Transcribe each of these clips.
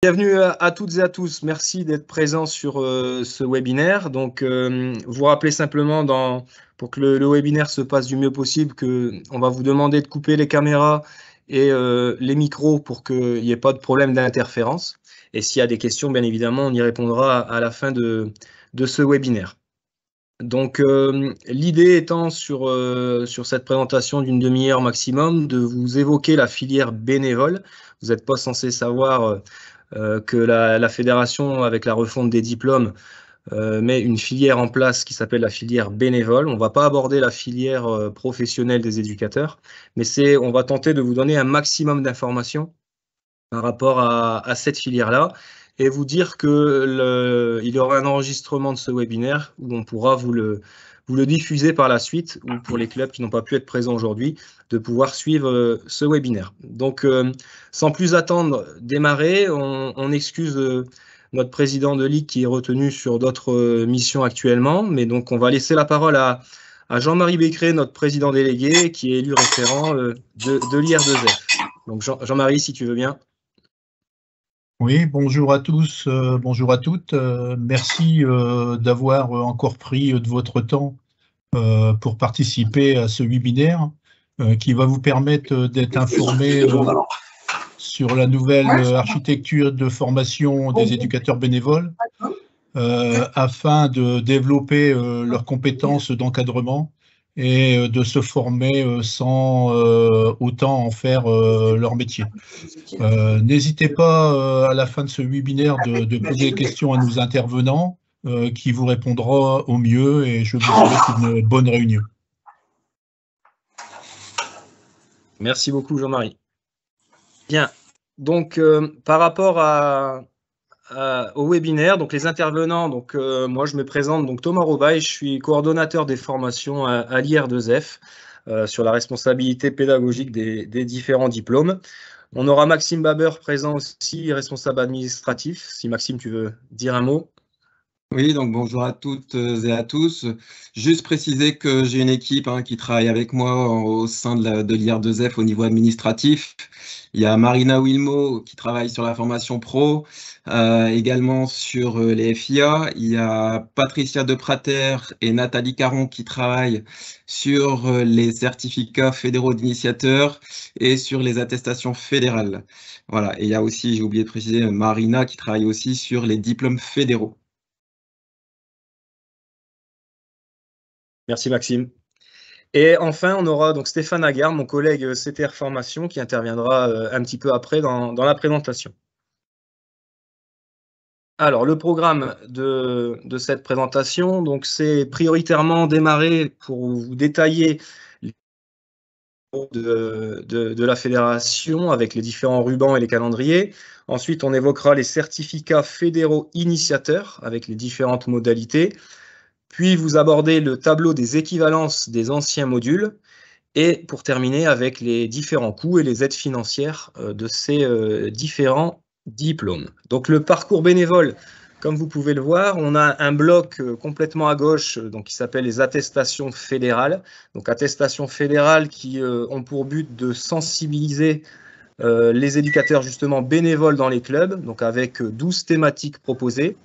Bienvenue à toutes et à tous. Merci d'être présents sur ce webinaire. Donc, vous rappelez simplement pour que le webinaire se passe du mieux possible qu'on va vous demander de couper les caméras et les micros pour qu'il n'y ait pas de problème d'interférence. Et s'il y a des questions, bien évidemment, on y répondra à la fin de ce webinaire. Donc, l'idée étant sur cette présentation d'une demi-heure maximum, de vous évoquer la filière bénévole. Vous n'êtes pas censé savoir que la fédération, avec la refonte des diplômes, met une filière en place qui s'appelle la filière bénévole. On ne va pas aborder la filière professionnelle des éducateurs, mais on va tenter de vous donner un maximum d'informations par rapport à cette filière-là et vous dire que il y aura un enregistrement de ce webinaire où on pourra vous le diffuser par la suite, ou pour les clubs qui n'ont pas pu être présents aujourd'hui, de pouvoir suivre ce webinaire. Donc, sans plus attendre, démarrer, on excuse notre président de ligue qui est retenu sur d'autres missions actuellement, mais donc on va laisser la parole à Jean-Marie Becqueré, notre président délégué, qui est élu référent de l'IR2F. Donc Jean-Marie, si tu veux bien. Oui, bonjour à tous, bonjour à toutes. Merci d'avoir encore pris de votre temps pour participer à ce webinaire qui va vous permettre d'être informé sur la nouvelle architecture de formation des éducateurs bénévoles afin de développer leurs compétences d'encadrement et de se former sans autant en faire leur métier. N'hésitez pas à la fin de ce webinaire de poser des questions à nos intervenants qui vous répondra au mieux, et je vous souhaite une bonne réunion. Merci beaucoup Jean-Marie. Bien, donc par rapport au webinaire, donc les intervenants, donc moi je me présente, donc Thomas Robaille, je suis coordonnateur des formations à l'IR2F sur la responsabilité pédagogique des différents diplômes. On aura Maxime Baber présent aussi, responsable administratif. Si Maxime, tu veux dire un mot. Oui, donc bonjour à toutes et à tous. Juste préciser que j'ai une équipe qui travaille avec moi au sein de l'IR2F au niveau administratif. Il y a Marina Wilmo qui travaille sur la formation pro, également sur les FIA. Il y a Patricia Deprater et Nathalie Caron qui travaillent sur les certificats fédéraux d'initiateurs et sur les attestations fédérales. Voilà. Et il y a aussi, j'ai oublié de préciser, Marina qui travaille aussi sur les diplômes fédéraux. Merci Maxime. Et enfin, on aura donc Stéphane Agar, mon collègue CTR Formation, qui interviendra un petit peu après dans la présentation. Alors, le programme de cette présentation, donc c'est prioritairement démarrer pour vous détailler de la fédération avec les différents rubans et les calendriers. Ensuite, on évoquera les certificats fédéraux initiateurs avec les différentes modalités. Puis, vous abordez le tableau des équivalences des anciens modules. Et pour terminer, avec les différents coûts et les aides financières de ces différents diplômes. Donc, le parcours bénévole, comme vous pouvez le voir, on a un bloc complètement à gauche donc, qui s'appelle les attestations fédérales. Donc, attestations fédérales qui ont pour but de sensibiliser les éducateurs justement bénévoles dans les clubs, donc avec 12 thématiques proposées.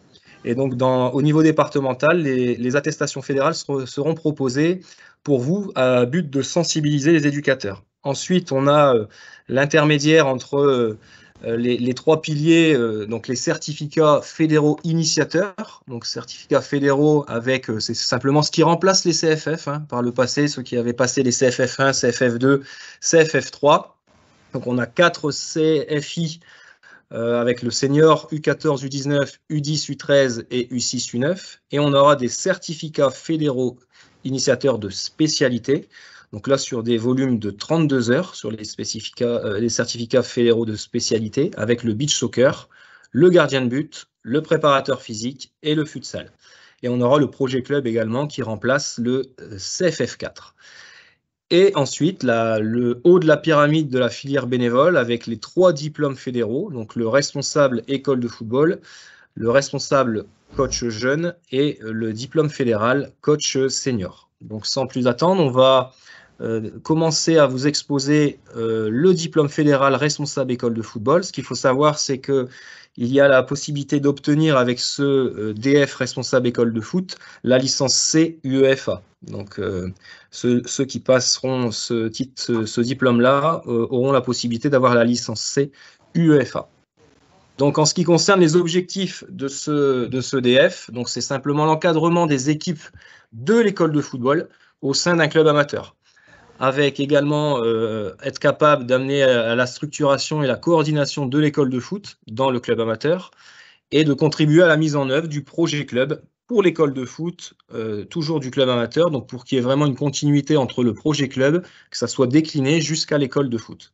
Et donc, au niveau départemental, les attestations fédérales seront proposées pour vous à but de sensibiliser les éducateurs. Ensuite, on a l'intermédiaire entre les trois piliers, donc les certificats fédéraux initiateurs. Donc, certificats fédéraux avec, c'est simplement ce qui remplace les CFF par le passé, ceux qui avaient passé les CFF1, CFF2, CFF3. Donc, on a 4 CFI avec le senior U14, U19, U10, U13 et U6, U9. Et on aura des certificats fédéraux initiateurs de spécialité. Donc là, sur des volumes de 32 heures, sur les certificats fédéraux de spécialité, avec le beach soccer, le gardien de but, le préparateur physique et le futsal. Et on aura le projet club également qui remplace le CFF4. Et ensuite, le haut de la pyramide de la filière bénévole avec les 3 diplômes fédéraux, donc le responsable école de football, le responsable coach jeune et le diplôme fédéral coach senior. Donc sans plus attendre, on va commencer à vous exposer le diplôme fédéral responsable école de football. Ce qu'il faut savoir, c'est qu'il y a la possibilité d'obtenir avec ce DF responsable école de foot la licence C UEFA. Donc, ceux qui passeront ce diplôme-là auront la possibilité d'avoir la licence C UEFA. Donc, en ce qui concerne les objectifs de ce DF, donc c'est simplement l'encadrement des équipes de l'école de football au sein d'un club amateur, avec également être capable d'amener à la structuration et la coordination de l'école de foot dans le club amateur et de contribuer à la mise en œuvre du projet club pour l'école de foot, toujours du club amateur, donc pour qu'il y ait vraiment une continuité entre le projet club, que ça soit décliné jusqu'à l'école de foot.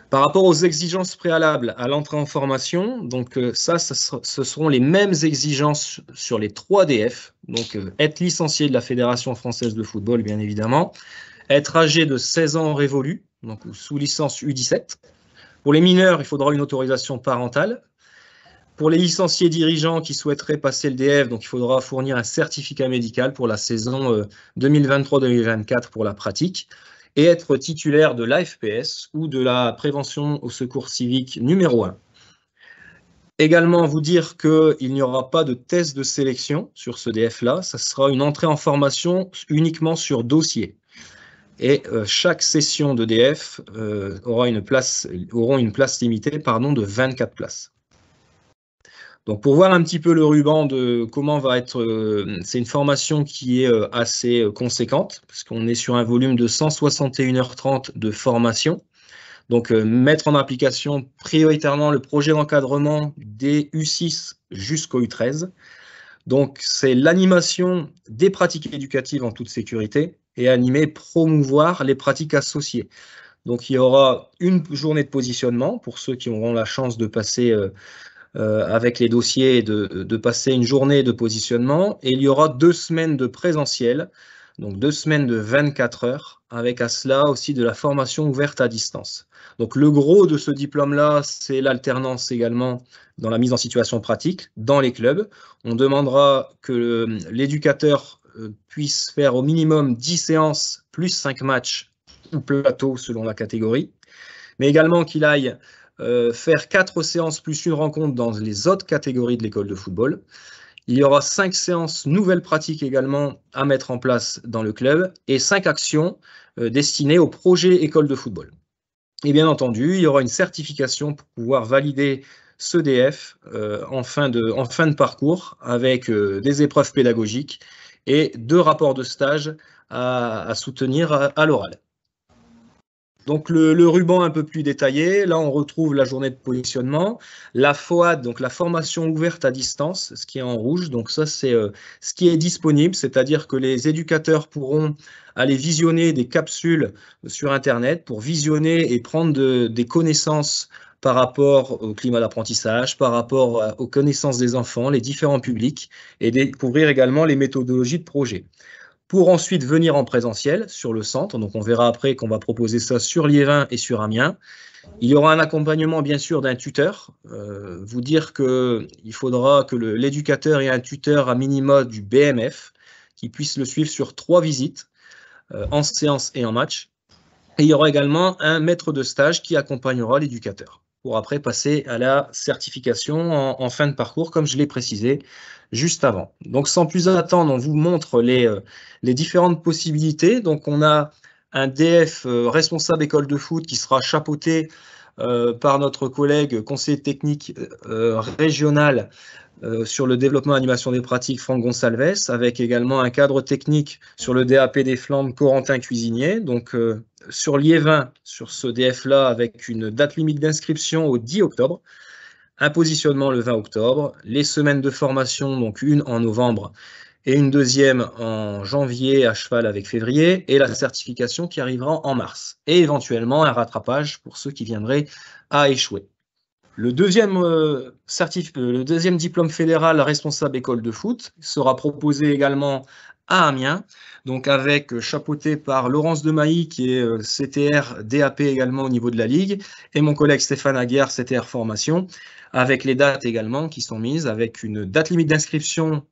Par rapport aux exigences préalables à l'entrée en formation, donc ce seront les mêmes exigences sur les 3 DF, donc être licencié de la Fédération française de football, bien évidemment, être âgé de 16 ans révolus, donc sous licence U17. Pour les mineurs, il faudra une autorisation parentale. Pour les licenciés dirigeants qui souhaiteraient passer le DF, donc il faudra fournir un certificat médical pour la saison 2023-2024 pour la pratique, et être titulaire de l'AFPS ou de la prévention au secours civique numéro 1. Également, vous dire qu'il n'y aura pas de test de sélection sur ce DF-là, ça sera une entrée en formation uniquement sur dossier. Et chaque session de DF auront une place limitée de 24 places. Donc pour voir un petit peu le ruban de comment va être, c'est une formation qui est assez conséquente, parce qu'on est sur un volume de 161h30 de formation. Donc mettre en application prioritairement le projet d'encadrement des U6 jusqu'au U13. Donc c'est l'animation des pratiques éducatives en toute sécurité et animer, promouvoir les pratiques associées. Donc il y aura une journée de positionnement pour ceux qui auront la chance de passer avec les dossiers, de passer une journée de positionnement, et il y aura 2 semaines de présentiel, donc 2 semaines de 24 heures, avec à cela aussi de la formation ouverte à distance. Donc le gros de ce diplôme-là, c'est l'alternance également dans la mise en situation pratique dans les clubs. On demandera que l'éducateur puisse faire au minimum 10 séances plus 5 matchs ou plateaux selon la catégorie, mais également qu'il aille faire 4 séances plus une rencontre dans les autres catégories de l'école de football. Il y aura 5 séances nouvelles pratiques également à mettre en place dans le club et 5 actions destinées au projet école de football. Et bien entendu, il y aura une certification pour pouvoir valider ce DF en fin de parcours avec des épreuves pédagogiques et 2 rapports de stage à soutenir à l'oral. Donc le ruban un peu plus détaillé, là on retrouve la journée de positionnement, la FOAD, donc la formation ouverte à distance, ce qui est en rouge, donc ça c'est ce qui est disponible, c'est-à-dire que les éducateurs pourront aller visionner des capsules sur Internet pour visionner et prendre des connaissances par rapport au climat d'apprentissage, par rapport aux connaissances des enfants, les différents publics, et découvrir également les méthodologies de projet. Pour ensuite venir en présentiel sur le centre. Donc on verra après qu'on va proposer ça sur Liévin et sur Amiens. Il y aura un accompagnement bien sûr d'un tuteur. Vous dire qu'il faudra que l'éducateur ait un tuteur à minima du BMF qui puisse le suivre sur 3 visites en séance et en match. Et il y aura également un maître de stage qui accompagnera l'éducateur pour après passer à la certification en fin de parcours, comme je l'ai précisé juste avant. Donc sans plus attendre, on vous montre les différentes possibilités. Donc on a un DF responsable école de foot qui sera chapeauté par notre collègue conseiller technique régional sur le développement et animation des pratiques, Franck Gonsalves, avec également un cadre technique sur le DAP des Flandres, Corentin Cuisinier. Donc sur Liévin, sur ce DF-là, avec une date limite d'inscription au 10 octobre, un positionnement le 20 octobre, les semaines de formation, donc une en novembre et une deuxième en janvier à cheval avec février, et la certification qui arrivera en mars, et éventuellement un rattrapage pour ceux qui viendraient à échouer. Le deuxième diplôme fédéral responsable école de foot sera proposé également à Amiens, donc avec chapeauté par Laurence Demailly qui est CTR DAP également au niveau de la Ligue, et mon collègue Stéphane Aguerre, CTR Formation, avec les dates également qui sont mises, avec une date limite d'inscription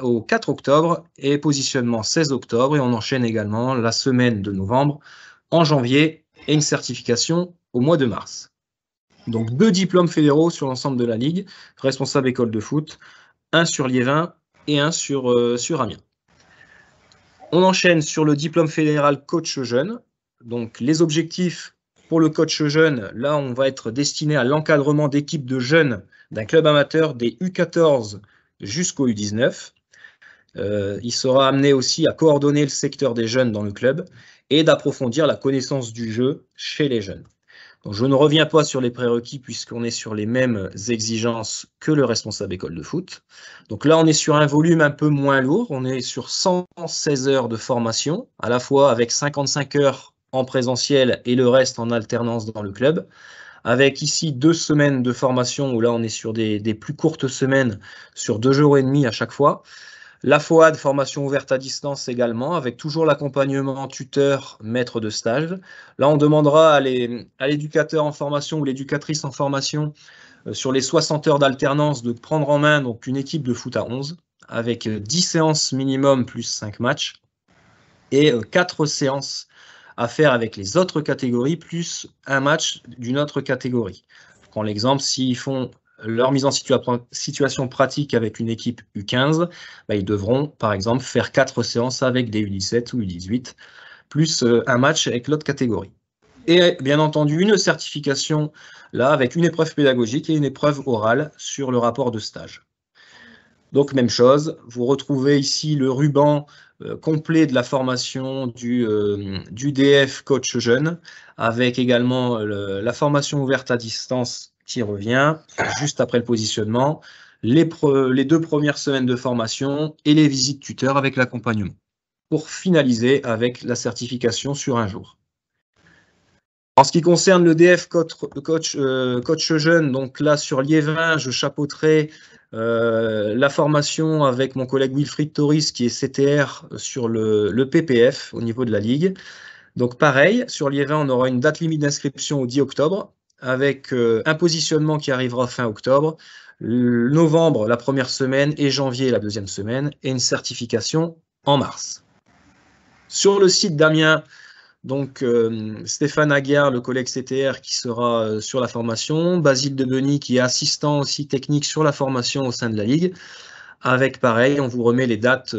au 4 octobre et positionnement 16 octobre. Et on enchaîne également la semaine de novembre en janvier et une certification au mois de mars. Donc 2 diplômes fédéraux sur l'ensemble de la ligue, responsable école de foot, un sur Liévin et un sur Amiens. On enchaîne sur le diplôme fédéral coach jeune. Donc les objectifs pour le coach jeune, là on va être destiné à l'encadrement d'équipes de jeunes d'un club amateur des U14 jusqu'au U19. Il sera amené aussi à coordonner le secteur des jeunes dans le club et d'approfondir la connaissance du jeu chez les jeunes. Donc, je ne reviens pas sur les prérequis puisqu'on est sur les mêmes exigences que le responsable école de foot. Donc là, on est sur un volume un peu moins lourd. On est sur 116 heures de formation, à la fois avec 55 heures en présentiel et le reste en alternance dans le club. Avec ici 2 semaines de formation où là, on est sur des plus courtes semaines sur 2 jours et demi à chaque fois. La FOAD, formation ouverte à distance également, avec toujours l'accompagnement tuteur, maître de stage. Là, on demandera à l'éducateur en formation ou l'éducatrice en formation sur les 60 heures d'alternance de prendre en main donc, une équipe de foot à 11 avec 10 séances minimum plus 5 matchs et 4 séances à faire avec les autres catégories plus un match d'une autre catégorie. Je prends l'exemple, s'ils font leur mise en situation pratique avec une équipe U15, ils devront par exemple faire 4 séances avec des U17 ou U18, plus un match avec l'autre catégorie. Et bien entendu, une certification là avec une épreuve pédagogique et une épreuve orale sur le rapport de stage. Donc même chose, vous retrouvez ici le ruban complet de la formation du DF coach jeune, avec également la formation ouverte à distance qui revient juste après le positionnement, les 2 premières semaines de formation et les visites tuteurs avec l'accompagnement, pour finaliser avec la certification sur un jour. En ce qui concerne le DF coach jeune, donc là sur Liévin, je chapeauterai la formation avec mon collègue Wilfried Toris qui est CTR sur le PPF au niveau de la Ligue. Donc pareil, sur Liévin, on aura une date limite d'inscription au 10 octobre avec un positionnement qui arrivera fin octobre, novembre la première semaine et janvier la deuxième semaine et une certification en mars. Sur le site d'Amiens, donc Stéphane Aguiar, le collègue CTR qui sera sur la formation, Basile Debeny qui est assistant aussi technique sur la formation au sein de la Ligue, avec pareil, on vous remet les dates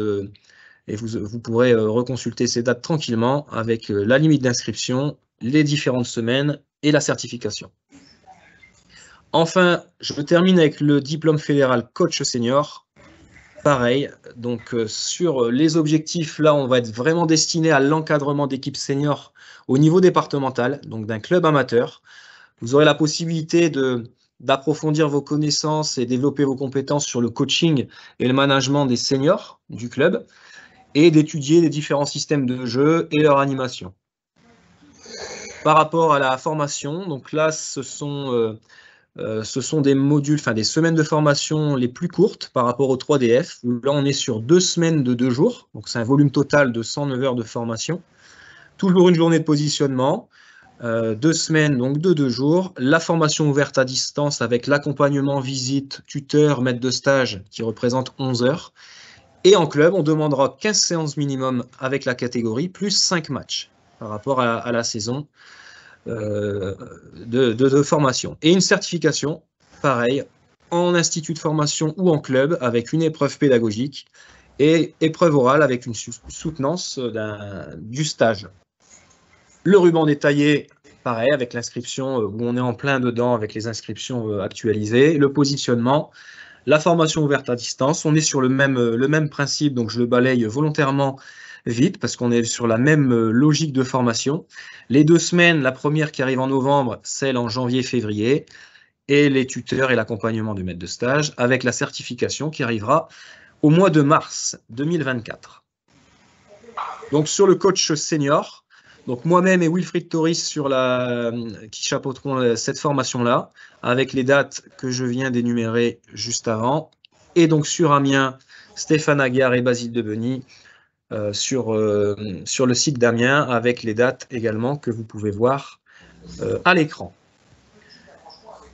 et vous pourrez reconsulter ces dates tranquillement avec la limite d'inscription, les différentes semaines et la certification. Enfin, je termine avec le diplôme fédéral coach senior. Pareil, donc sur les objectifs, là, on va être vraiment destiné à l'encadrement d'équipes seniors au niveau départemental, donc d'un club amateur. Vous aurez la possibilité d'approfondir vos connaissances et développer vos compétences sur le coaching et le management des seniors du club et d'étudier les différents systèmes de jeu et leur animation. Par rapport à la formation, donc là, ce sont des modules, des semaines de formation les plus courtes par rapport au 3DF, où là on est sur 2 semaines de 2 jours, donc c'est un volume total de 109 heures de formation, toujours une journée de positionnement, 2 semaines donc de 2 jours, la formation ouverte à distance avec l'accompagnement, visite, tuteur, maître de stage qui représente 11 heures, et en club on demandera 15 séances minimum avec la catégorie, plus 5 matchs par rapport à la saison de formation. Et une certification, pareil, en institut de formation ou en club, avec une épreuve pédagogique et épreuve orale avec une soutenance du stage. Le ruban détaillé, pareil, avec l'inscription où on est en plein dedans avec les inscriptions actualisées. Le positionnement, la formation ouverte à distance, on est sur le même principe, donc je le balaye volontairement vite parce qu'on est sur la même logique de formation. Les 2 semaines, la première qui arrive en novembre, celle en janvier-février, et les tuteurs et l'accompagnement du maître de stage avec la certification qui arrivera au mois de mars 2024. Donc sur le coach senior, donc moi-même et Wilfried Toris qui chapeauteront cette formation-là, avec les dates que je viens d'énumérer juste avant, et donc sur Amiens, Stéphane Aguiar et Basile Debeny, sur le site d'Amiens avec les dates également que vous pouvez voir à l'écran.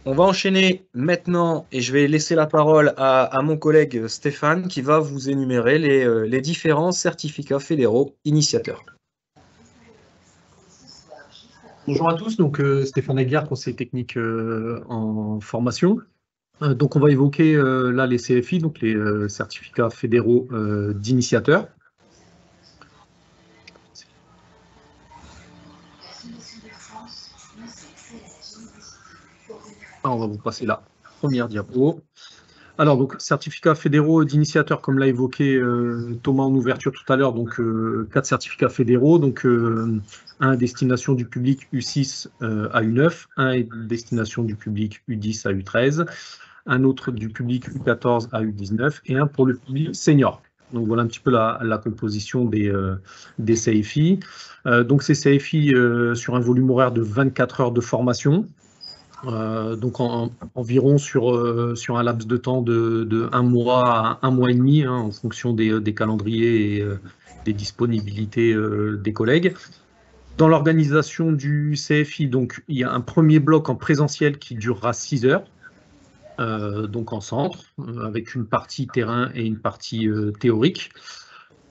On va enchaîner maintenant et je vais laisser la parole à mon collègue Stéphane qui va vous énumérer les différents certificats fédéraux initiateurs. Bonjour à tous, donc Stéphane Aguiar, conseiller technique en formation. Donc on va évoquer là les CFI, donc les certificats fédéraux d'initiateurs. On va vous passer la première diapo. Alors, donc, certificats fédéraux d'initiateurs, comme l'a évoqué Thomas en ouverture tout à l'heure, donc 4 certificats fédéraux, donc un à destination du public U6 à U9, un à destination du public U10 à U13, un autre du public U14 à U19 et un pour le public senior. Donc voilà un petit peu la composition des CFI. Donc ces CFI sur un volume horaire de 24 heures de formation. Donc environ sur un laps de temps de 1 mois à 1 mois et demi, hein, en fonction des calendriers et des disponibilités des collègues. Dans l'organisation du CFI, donc, il y a un premier bloc en présentiel qui durera 6 heures, donc en centre, avec une partie terrain et une partie théorique.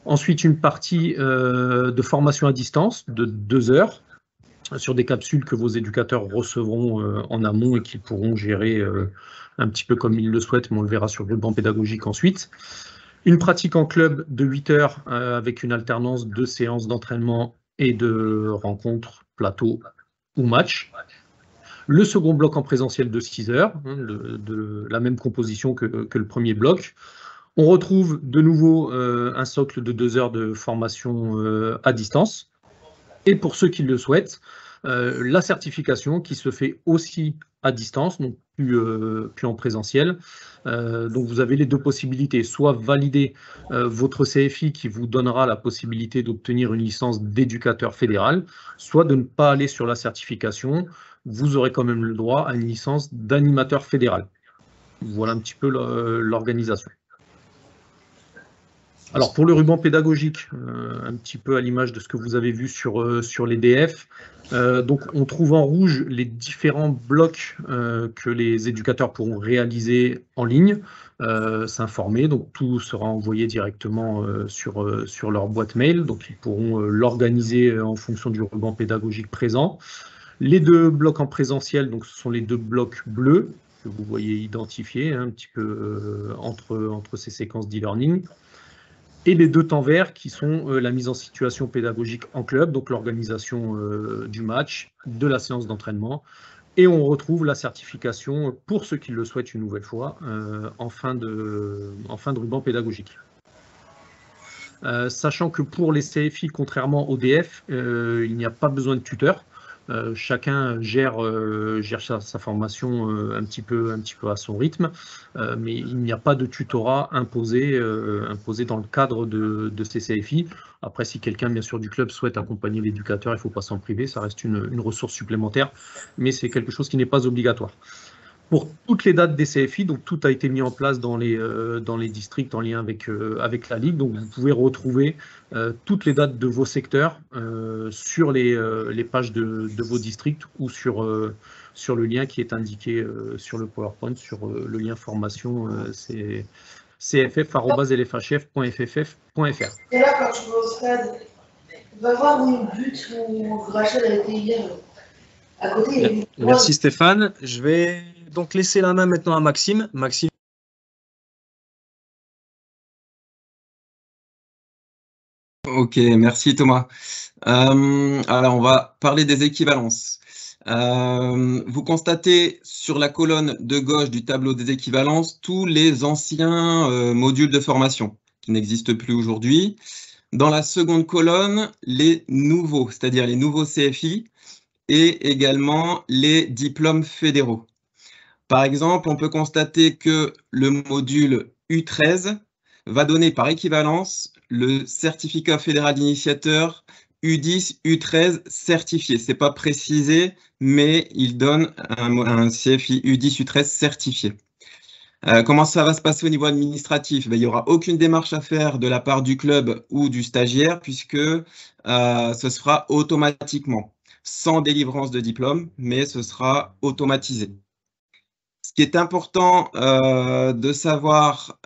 Ensuite, une partie de formation à distance de 2 heures, sur des capsules que vos éducateurs recevront en amont et qu'ils pourront gérer un petit peu comme ils le souhaitent, mais on le verra sur le banc pédagogique ensuite. Une pratique en club de 8 heures avec une alternance de séances d'entraînement et de rencontres, plateaux ou matchs. Le second bloc en présentiel de 6 heures, hein, de la même composition que le premier bloc. On retrouve de nouveau un socle de 2 heures de formation à distance. Et pour ceux qui le souhaitent, la certification qui se fait aussi à distance, donc plus en présentiel. Donc vous avez les deux possibilités, soit valider votre CFI qui vous donnera la possibilité d'obtenir une licence d'éducateur fédéral, soit de ne pas aller sur la certification, vous aurez quand même le droit à une licence d'animateur fédéral. Voilà un petit peu l'organisation. Alors pour le ruban pédagogique, un petit peu à l'image de ce que vous avez vu sur les DF, donc on trouve en rouge les différents blocs que les éducateurs pourront réaliser en ligne, s'informer, donc tout sera envoyé directement sur leur boîte mail, donc ils pourront l'organiser en fonction du ruban pédagogique présent. Les deux blocs en présentiel, donc ce sont les deux blocs bleus que vous voyez identifiés un petit peu entre ces séquences d'e-learning. Et les deux temps verts qui sont la mise en situation pédagogique en club, donc l'organisation du match, de la séance d'entraînement. Et on retrouve la certification, pour ceux qui le souhaitent une nouvelle fois, en fin de ruban pédagogique. Sachant que pour les CFI, contrairement au DF, il n'y a pas besoin de tuteur. Chacun gère sa formation un petit peu à son rythme, mais il n'y a pas de tutorat imposé dans le cadre de ces CFI. Après, si quelqu'un, bien sûr, du club souhaite accompagner l'éducateur, il ne faut pas s'en priver, ça reste une ressource supplémentaire, mais c'est quelque chose qui n'est pas obligatoire. Pour toutes les dates des CFI, donc tout a été mis en place dans les districts en lien avec la Ligue. Donc vous pouvez retrouver toutes les dates de vos secteurs sur les pages de vos districts ou sur le lien qui est indiqué sur le PowerPoint, sur le lien formation c'est cff@lfhf.fff.fr. Et là, quand tu vas au stade, on va voir où le but où Rachel a été hier à côté. Merci Stéphane. Je vais donc laisser la main maintenant à Maxime. Maxime. Ok, merci Thomas. Alors, on va parler des équivalences. Vous constatez sur la colonne de gauche du tableau des équivalences tous les anciens modules de formation qui n'existent plus aujourd'hui. Dans la seconde colonne, les nouveaux, c'est-à-dire les nouveaux CFI et également les diplômes fédéraux. Par exemple, on peut constater que le module U13 va donner par équivalence le certificat fédéral d'initiateur U10, U13 certifié. Ce n'est pas précisé, mais il donne un CFI U10, U13 certifié. Comment ça va se passer au niveau administratif? Il n'y aura aucune démarche à faire de la part du club ou du stagiaire, puisque ce sera automatiquement, sans délivrance de diplôme, mais ce sera automatisé. qui est important de savoir,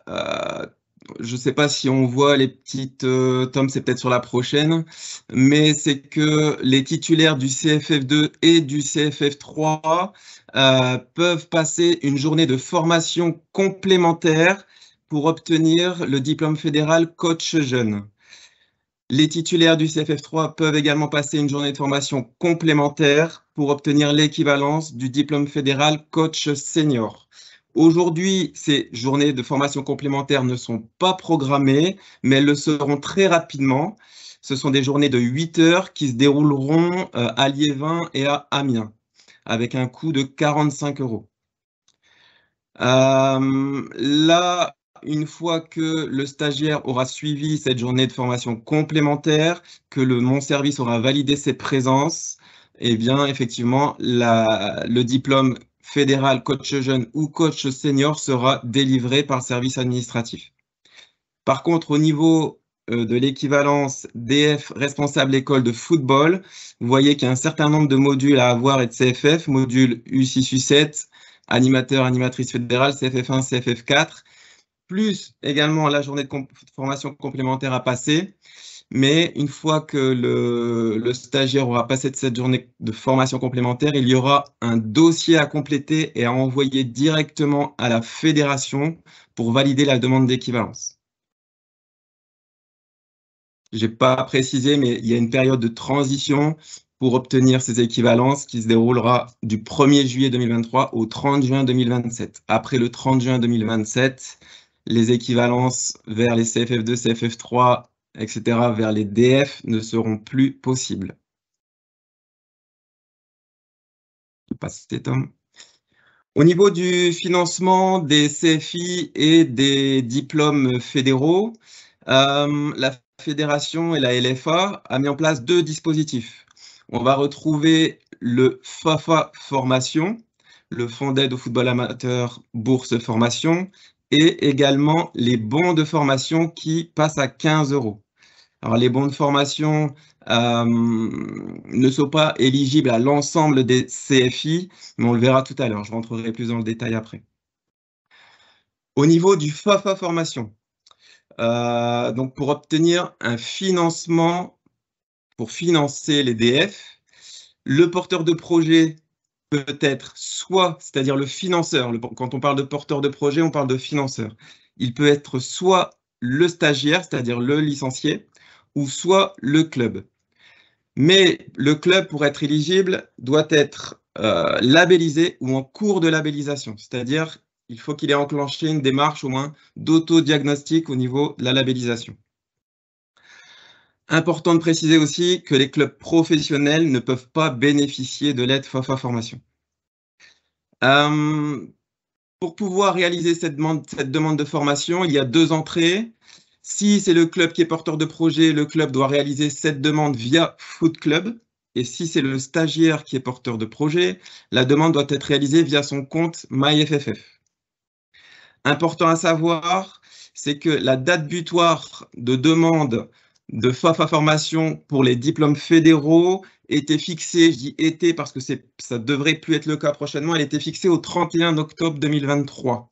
je ne sais pas si on voit les petites tomes, c'est peut-être sur la prochaine, mais c'est que les titulaires du CFF2 et du CFF3 peuvent passer une journée de formation complémentaire pour obtenir le diplôme fédéral coach jeune. Les titulaires du CFF3 peuvent également passer une journée de formation complémentaire pour obtenir l'équivalence du diplôme fédéral coach senior. Aujourd'hui, ces journées de formation complémentaires ne sont pas programmées, mais elles le seront très rapidement. Ce sont des journées de 8 heures qui se dérouleront à Liévin et à Amiens, avec un coût de 45 €. Là, une fois que le stagiaire aura suivi cette journée de formation complémentaire, que mon service aura validé ses présences, eh bien, effectivement, le diplôme fédéral coach jeune ou coach senior sera délivré par le service administratif. Par contre, au niveau de l'équivalence DF responsable école de football, vous voyez qu'il y a un certain nombre de modules à avoir et de CFF, module U6, U7, animateur, animatrice fédérale, CFF1, CFF4, plus également la journée de formation complémentaire à passer. Mais une fois que le stagiaire aura passé de cette journée de formation complémentaire, il y aura un dossier à compléter et à envoyer directement à la fédération pour valider la demande d'équivalence. Je n'ai pas précisé, mais il y a une période de transition pour obtenir ces équivalences qui se déroulera du 1er juillet 2023 au 30 juin 2027. Après le 30 juin 2027, les équivalences vers les CFF2, CFF3, etc., vers les DF ne seront plus possibles. Je passe ces tomes. Au niveau du financement des CFI et des diplômes fédéraux, la Fédération et la LFA a mis en place 2 dispositifs. On va retrouver le FAFA Formation, le Fonds d'aide au football amateur Bourse Formation, et également les bons de formation qui passent à 15 €. Alors, les bons de formation ne sont pas éligibles à l'ensemble des CFI, mais on le verra tout à l'heure. Je rentrerai plus dans le détail après. Au niveau du FAFA Formation, donc pour obtenir un financement pour financer les DF, le porteur de projet peut être soit, c'est-à-dire le financeur, quand on parle de porteur de projet, on parle de financeur. Il peut être soit le stagiaire, c'est-à-dire le licencié, ou soit le club. Mais le club, pour être éligible, doit être labellisé ou en cours de labellisation, c'est-à-dire il faut qu'il ait enclenché une démarche au moins d'autodiagnostic au niveau de la labellisation. Important de préciser aussi que les clubs professionnels ne peuvent pas bénéficier de l'aide FAFA Formation. Pour pouvoir réaliser cette demande de formation, il y a 2 entrées. Si c'est le club qui est porteur de projet, le club doit réaliser cette demande via Foot Club. Et si c'est le stagiaire qui est porteur de projet, la demande doit être réalisée via son compte MyFFF. Important à savoir, c'est que la date butoir de demande de FAFA Formation pour les diplômes fédéraux était fixée, je dis était parce que ça ne devrait plus être le cas prochainement, elle était fixée au 31 octobre 2023.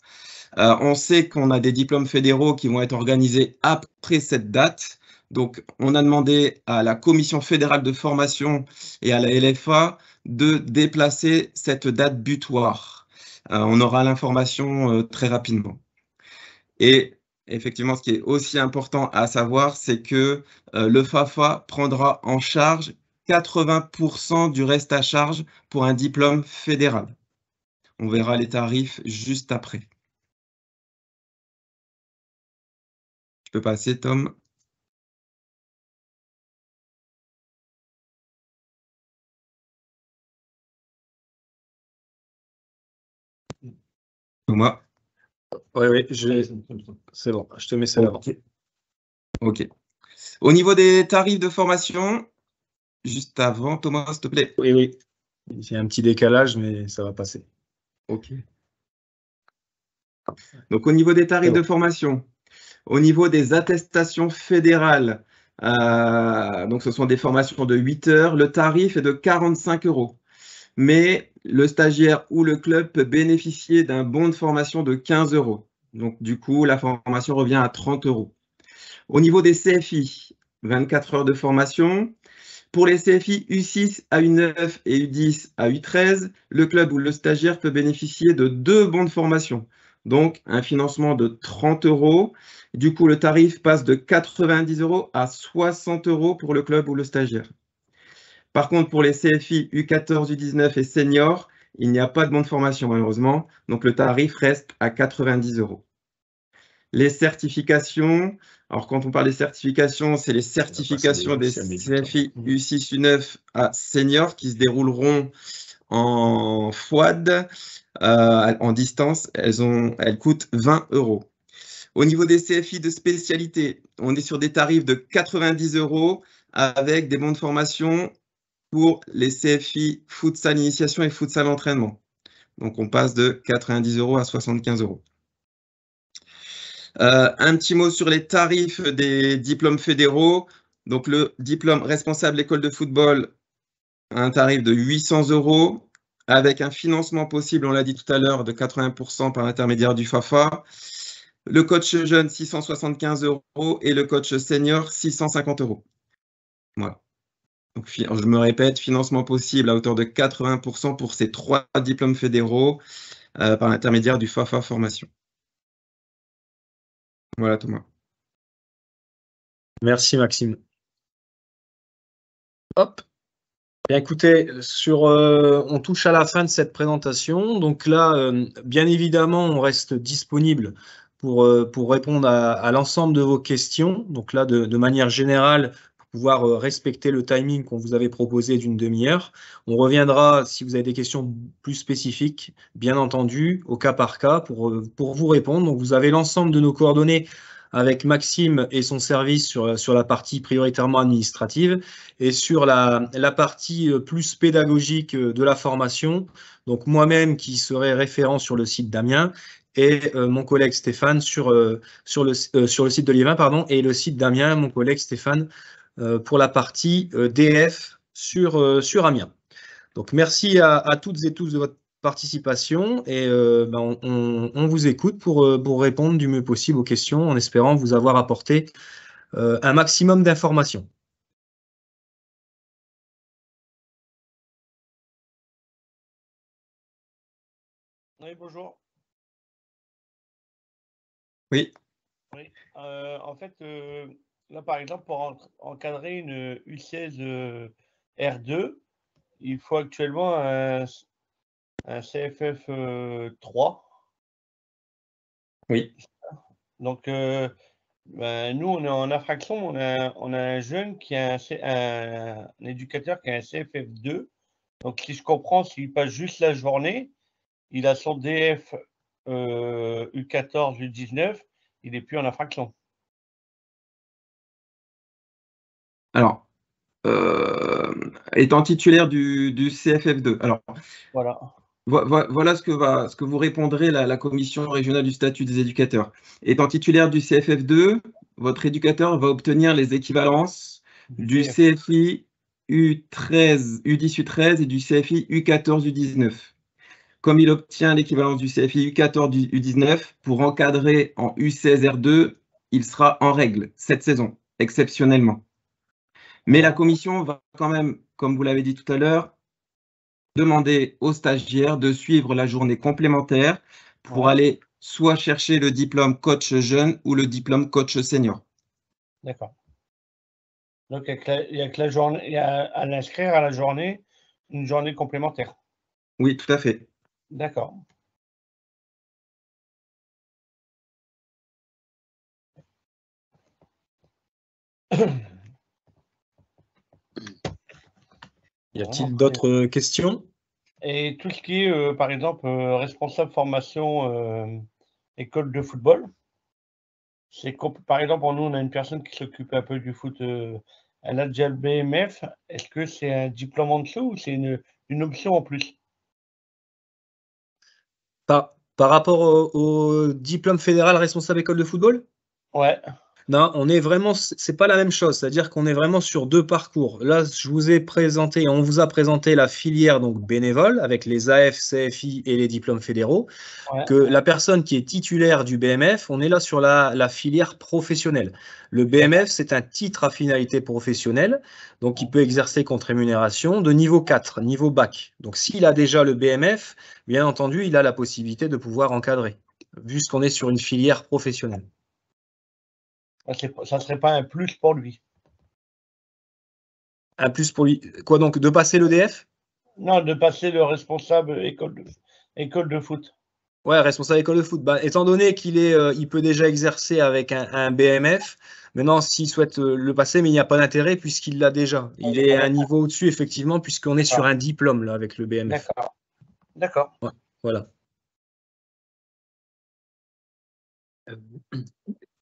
On sait qu'on a des diplômes fédéraux qui vont être organisés après cette date. Donc, on a demandé à la Commission fédérale de formation et à la LFA de déplacer cette date butoir. On aura l'information très rapidement. Et effectivement, ce qui est aussi important à savoir, c'est que le FAFA prendra en charge 80% du reste à charge pour un diplôme fédéral. On verra les tarifs juste après. Tu peux passer, Tom. Thomas. Oui, c'est bon, je te mets ça là. Ok. Au niveau des tarifs de formation, juste avant, Thomas, s'il te plaît. Oui. Il y a un petit décalage, mais ça va passer. Ok. Donc, au niveau des tarifs de formation, au niveau des attestations fédérales, donc ce sont des formations de 8 heures, le tarif est de 45 €. mais le stagiaire ou le club peut bénéficier d'un bon de formation de 15 €. Donc, du coup, la formation revient à 30 €. Au niveau des CFI, 24 heures de formation. Pour les CFI U6 à U9 et U10 à U13, le club ou le stagiaire peut bénéficier de 2 bons de formation, donc un financement de 30 €. Du coup, le tarif passe de 90 € à 60 € pour le club ou le stagiaire. Par contre, pour les CFI U14, U19 et seniors, il n'y a pas de bon de formation malheureusement, donc le tarif reste à 90 €. Les certifications, alors quand on parle des certifications, c'est les certifications des CFI U6, U9 à senior qui se dérouleront en FWAD, en distance. Elles coûtent 20 €. Au niveau des CFI de spécialité, on est sur des tarifs de 90 € avec des bons de formation pour les CFI futsal initiation et futsal entraînement. Donc on passe de 90 € à 75 €. Un petit mot sur les tarifs des diplômes fédéraux. Donc, le diplôme responsable école de football a un tarif de 800 € avec un financement possible, on l'a dit tout à l'heure, de 80% par l'intermédiaire du FAFA. Le coach jeune, 675 € et le coach senior, 650 €. Voilà. Donc, je me répète, financement possible à hauteur de 80% pour ces 3 diplômes fédéraux par l'intermédiaire du FAFA formation. Voilà, Thomas. Merci, Maxime. Hop. Bien, écoutez, on touche à la fin de cette présentation. Donc là, bien évidemment, on reste disponible pour répondre à l'ensemble de vos questions. Donc là, de manière générale, pour pouvoir respecter le timing qu'on vous avait proposé d'une demi-heure. On reviendra, si vous avez des questions plus spécifiques, bien entendu, au cas par cas, pour vous répondre. Donc vous avez l'ensemble de nos coordonnées avec Maxime et son service sur la partie prioritairement administrative et sur la partie plus pédagogique de la formation. Donc moi-même qui serai référent sur le site d'Amiens et mon collègue Stéphane sur le site de Liévin, pardon, et le site d'Amiens, mon collègue Stéphane pour la partie DF sur Amiens. Donc merci à toutes et tous de votre participation et on vous écoute pour répondre du mieux possible aux questions en espérant vous avoir apporté un maximum d'informations. Oui, bonjour. Oui. Oui. En fait, là, par exemple, pour encadrer une U16 R2, il faut actuellement un CFF 3. Oui. Donc, nous, on est en infraction, on a un jeune qui a un éducateur qui a un CFF 2. Donc, si je comprends, s'il passe juste la journée, il a son DF U14, U19, il n'est plus en infraction. Alors, étant titulaire du CFF2. Alors, voilà. Voilà ce que vous répondrez la Commission régionale du statut des éducateurs. Étant titulaire du CFF2, votre éducateur va obtenir les équivalences du CFI U13, U10, U13 et du CFI U14, U19. Comme il obtient l'équivalence du CFI U14, U19, pour encadrer en U16, R2, il sera en règle cette saison, exceptionnellement. Mais la commission va quand même, comme vous l'avez dit tout à l'heure, demander aux stagiaires de suivre la journée complémentaire pour aller soit chercher le diplôme coach jeune ou le diplôme coach senior. D'accord. Donc, il y a que la journée, il y a à l'inscrire à la journée une journée complémentaire. Oui, tout à fait. D'accord. Y a-t-il d'autres questions? Et tout ce qui est, par exemple, responsable formation école de football, c'est par exemple, nous, on a une personne qui s'occupe un peu du foot, elle a déjà le BMF. Est-ce que c'est un diplôme en dessous ou c'est une option en plus? Par rapport au diplôme fédéral responsable école de football? Ouais. Non, on est vraiment, c'est pas la même chose, c'est-à-dire qu'on est vraiment sur deux parcours. Là, je vous ai présenté, on vous a présenté la filière donc bénévole avec les AF, CFI et les diplômes fédéraux. Ouais. Que la personne qui est titulaire du BMF, on est là sur la filière professionnelle. Le BMF, c'est un titre à finalité professionnelle, donc il peut exercer contre rémunération de niveau 4, niveau bac. Donc s'il a déjà le BMF, bien entendu, il a la possibilité de pouvoir encadrer, vu qu'on est sur une filière professionnelle. Ça ne serait pas un plus pour lui. Un plus pour lui. Quoi donc, de passer l'EDF? Non, de passer le responsable école de foot. Ouais, responsable école de foot. Bah, étant donné il peut déjà exercer avec un BMF, maintenant, s'il souhaite le passer, mais il n'y a pas d'intérêt puisqu'il l'a déjà. Il est à un niveau au-dessus, effectivement, puisqu'on est sur un diplôme là avec le BMF. D'accord. D'accord. Ouais, voilà.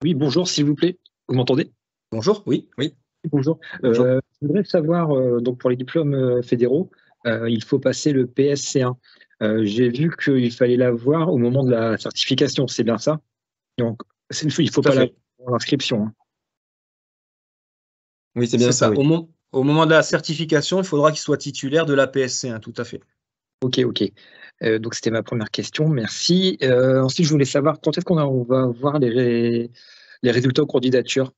Oui, bonjour, s'il vous plaît. Vous m'entendez? Bonjour, oui. Oui. Bonjour. Bonjour. Je voudrais savoir, donc pour les diplômes fédéraux, il faut passer le PSC1. J'ai vu qu'il fallait l'avoir au moment de la certification, c'est bien ça? Donc, il ne faut pas l'avoir pour l'inscription. Hein. Oui, c'est bien ça. Oui. Au moment de la certification, il faudra qu'il soit titulaire de la PSC1, tout à fait. Ok. Donc, c'était ma première question. Merci. Ensuite, je voulais savoir quand est-ce qu'on va voir les résultats aux candidatures?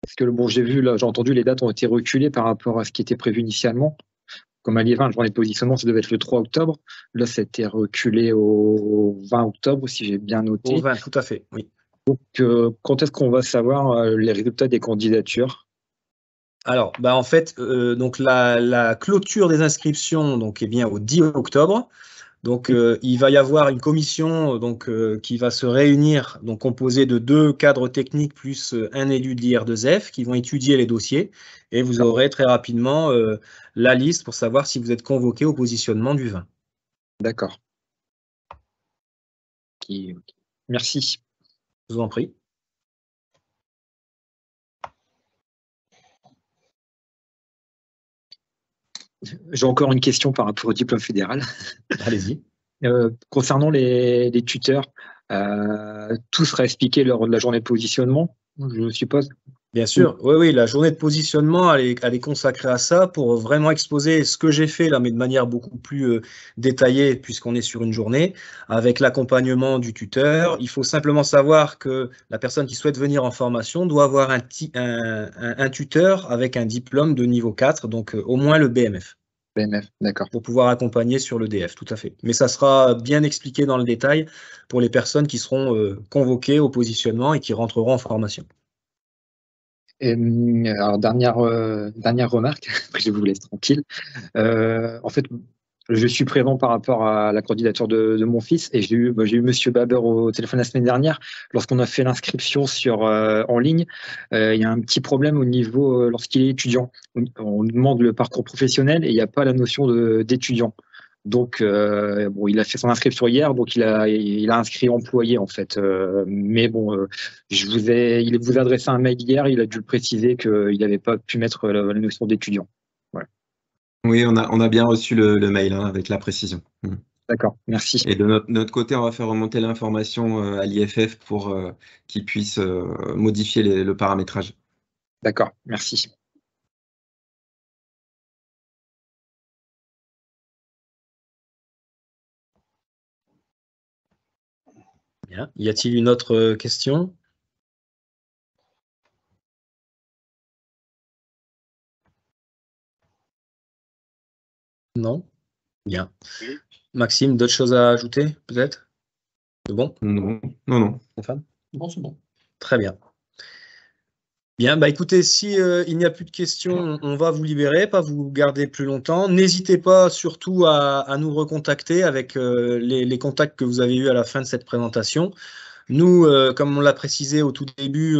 Parce que bon, j'ai entendu les dates ont été reculées par rapport à ce qui était prévu initialement. Comme à Liévin, le journée de positionnement, ça devait être le 3 octobre. Là, ça a été reculé au 20 octobre, si j'ai bien noté. Au 20, tout à fait, oui. Donc, quand est-ce qu'on va savoir les résultats des candidatures? Alors, bah en fait, donc la clôture des inscriptions donc, est bien au 10 octobre. Donc, il va y avoir une commission qui va se réunir, donc composée de 2 cadres techniques plus un élu de l'IR2F qui vont étudier les dossiers et vous aurez très rapidement la liste pour savoir si vous êtes convoqué au positionnement du 20. D'accord. Okay. Merci. Je vous en prie. J'ai encore une question par rapport au diplôme fédéral. Allez-y. Concernant les tuteurs, tout sera expliqué lors de la journée de positionnement, je suppose? Bien sûr, oui, la journée de positionnement, elle est consacrée à ça pour vraiment exposer ce que j'ai fait là, mais de manière beaucoup plus détaillée, puisqu'on est sur une journée, avec l'accompagnement du tuteur. Il faut simplement savoir que la personne qui souhaite venir en formation doit avoir un tuteur avec un diplôme de niveau 4, donc au moins le BMF. BMF, d'accord. Pour pouvoir accompagner sur l'EDF, tout à fait. Mais ça sera bien expliqué dans le détail pour les personnes qui seront convoquées au positionnement et qui rentreront en formation. Et, alors, dernière remarque, après je vous laisse tranquille. En fait, je suis présent par rapport à la candidature de mon fils et j'ai eu Monsieur Baber au téléphone la semaine dernière. Lorsqu'on a fait l'inscription en ligne, il y a un petit problème au niveau lorsqu'il est étudiant. On demande le parcours professionnel et il n'y a pas la notion d'étudiant. Donc, il a fait son inscription hier, donc il a inscrit employé en fait. Mais bon, il vous a adressé un mail hier, il a dû le préciser qu'il n'avait pas pu mettre la notion d'étudiant. Voilà. Oui, on a bien reçu le mail avec la précision. D'accord, merci. Et de notre côté, on va faire remonter l'information à l'IFF pour qu'ils puissent modifier le paramétrage. D'accord, merci. Bien. Y a-t-il une autre question? Non? Bien. Maxime, d'autres choses à ajouter, peut-être? C'est bon? Non. Stéphane? Bon, c'est bon. Très bien. Bien, bah écoutez, si il n'y a plus de questions, on va vous libérer, pas vous garder plus longtemps. N'hésitez pas surtout à nous recontacter avec les contacts que vous avez eus à la fin de cette présentation. Nous, comme on l'a précisé au tout début,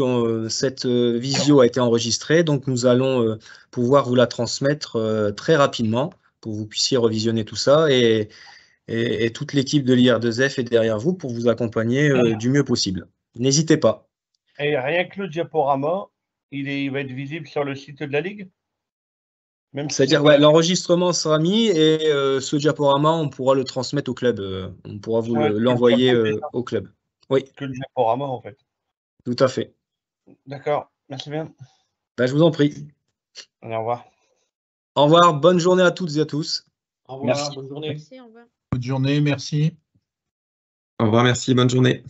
cette visio a été enregistrée, donc nous allons pouvoir vous la transmettre très rapidement pour que vous puissiez revisionner tout ça et toute l'équipe de l'IR2F est derrière vous pour vous accompagner du mieux possible. N'hésitez pas. Et rien que le diaporama, il va être visible sur le site de la Ligue? C'est-à-dire, l'enregistrement sera mis et ce diaporama, on pourra le transmettre au club. On pourra vous l'envoyer au club. Oui. Que le diaporama, en fait. Tout à fait. D'accord, merci bien. Ben, je vous en prie. Allez, au revoir. Au revoir, bonne journée à toutes et à tous. Au revoir, Merci. bonne journée. Merci, au revoir. Bonne journée, merci. Au revoir, merci, bonne journée.